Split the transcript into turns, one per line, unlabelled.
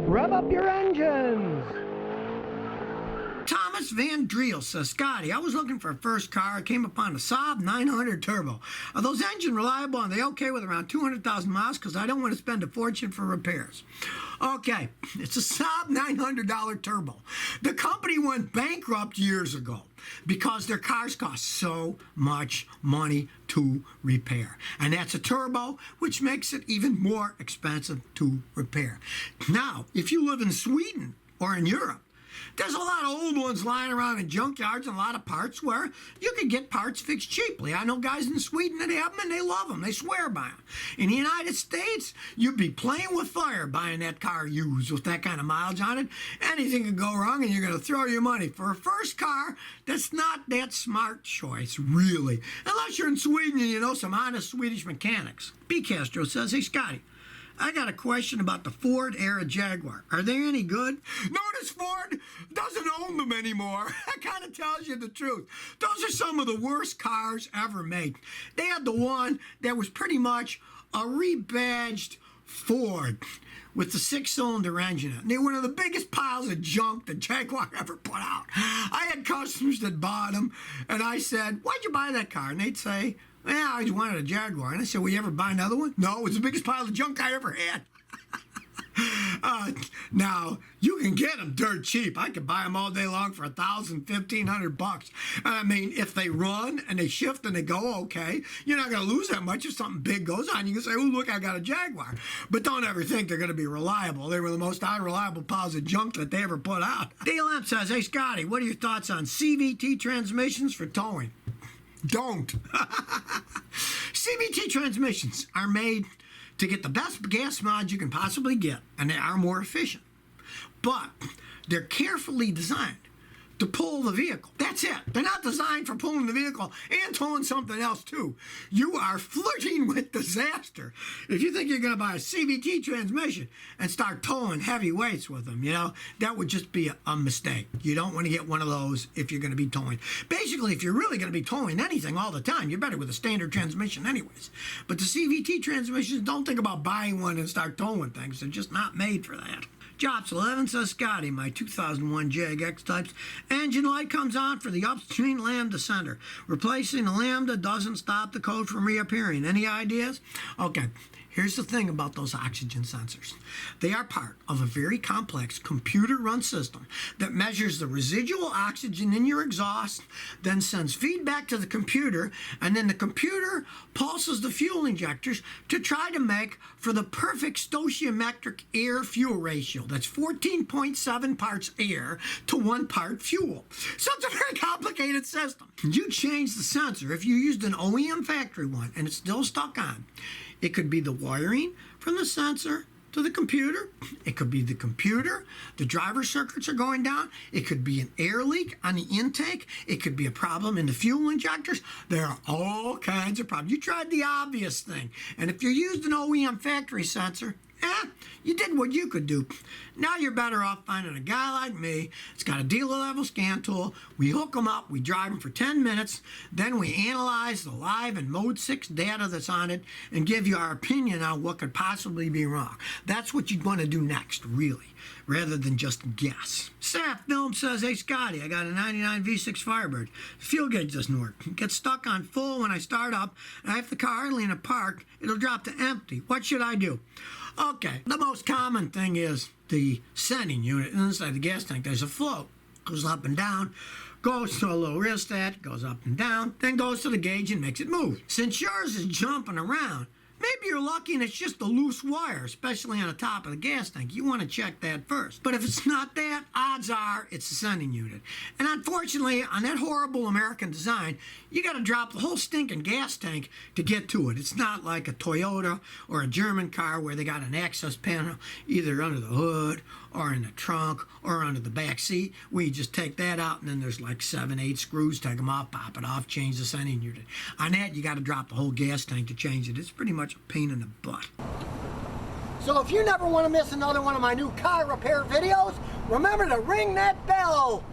Rev up your engines!
Thomas Van Driel says, Scotty, I was looking for a first car. I came upon a Saab 900 Turbo. Are those engines reliable? Are they okay with around 200,000 miles? Because I don't want to spend a fortune for repairs. Okay, it's a Saab $900 Turbo. The company went bankrupt years ago because their cars cost so much money to repair. And that's a turbo, which makes it even more expensive to repair. Now, if you live in Sweden or in Europe, there's a lot of old ones lying around in junkyards and a lot of parts where you can get parts fixed cheaply. I know guys in Sweden that have them and they love them. They swear by them. In the United States, you'd be playing with fire buying that car used with that kind of mileage on it. Anything could go wrong and you're going to throw your money. For a first car, that's not that smart choice, really. Unless you're in Sweden and you know some honest Swedish mechanics. B. Castro says, hey, Scotty, I got a question about the Ford-era Jaguar. Are they any good? Notice Ford doesn't own them anymore. That kind of tells you the truth. Those are some of the worst cars ever made. They had the one that was pretty much a rebadged Ford with the 6-cylinder engine in it. They were one of the biggest piles of junk that Jaguar ever put out. I had customers that bought them, and I said, why'd you buy that car? And they'd say, yeah, I just wanted a Jaguar. And I said, will you ever buy another one? No, it's the biggest pile of junk I ever had. Now, you can get them dirt cheap. I could buy them all day long for $1,000, $1,500. I mean, if they run and they shift and they go okay, you're not going to lose that much. If something big goes on, you can say, oh, look, I got a Jaguar. But don't ever think they're going to be reliable. They were the most unreliable piles of junk that they ever put out. Dale M says, hey, Scotty, what are your thoughts on CVT transmissions for towing? Don't. CVT transmissions are made to get the best gas mileage you can possibly get, and they are more efficient. But they're carefully designed to pull the vehicle. That's it. They're not designed for pulling the vehicle and towing something else too. You are flirting with disaster if you think you're going to buy a CVT transmission and start towing heavy weights with them. You know, that would just be a mistake. You don't want to get one of those if you're going to be towing. Basically, if you're really going to be towing anything all the time, you're better with a standard transmission anyways. But the CVT transmissions, don't think about buying one and start towing things. They're just not made for that. Jobs 11 says, Scotty, my 2001 Jag X-Types engine light comes on for the upstream lambda center. Replacing the lambda doesn't stop the code from reappearing. Any ideas? Okay. Here's the thing about those oxygen sensors. They are part of a very complex computer-run system that measures the residual oxygen in your exhaust, then sends feedback to the computer, and then the computer pulses the fuel injectors to try to make for the perfect stoichiometric air-fuel ratio. That's 14.7 parts air to 1 part fuel. So it's a very complicated system. You change the sensor. If you used an OEM factory one and it's still stuck on, it could be the wiring from the sensor to the computer. It could be the computer. The driver circuits are going down. It could be an air leak on the intake. It could be a problem in the fuel injectors. There are all kinds of problems. You tried the obvious thing. And if you used an OEM factory sensor, you did what you could do. Now you're better off finding a guy like me. It's got a dealer-level scan tool. We hook them up. We drive them for 10 minutes. Then we analyze the live and Mode 6 data that's on it and give you our opinion on what could possibly be wrong. That's what you'd want to do next, really, rather than just guess. Saf Film says, hey, Scotty, I got a 99 V6 Firebird. The fuel gauge doesn't work. It gets stuck on full when I start up, and if the car idling in a park, it'll drop to empty. What should I do? Okay, the most common thing is the sending unit inside the gas tank. There's a float, goes up and down, goes to a little rheostat, goes up and down, then goes to the gauge and makes it move. Since yours is jumping around, maybe you're lucky and it's just a loose wire, especially on the top of the gas tank. You want to check that first. But if it's not that, odds are it's the sending unit. And unfortunately, on that horrible American design, you got to drop the whole stinking gas tank to get to it. It's not like a Toyota or a German car where they got an access panel either under the hood or in the trunk or under the back seat, where you just take that out and then there's like 7, 8 screws, take them off, pop it off, change the sending unit. On that, you got to drop the whole gas tank to change it. It's pretty much a pain in the butt.
So if you never want to miss another one of my new car repair videos, remember to ring that bell.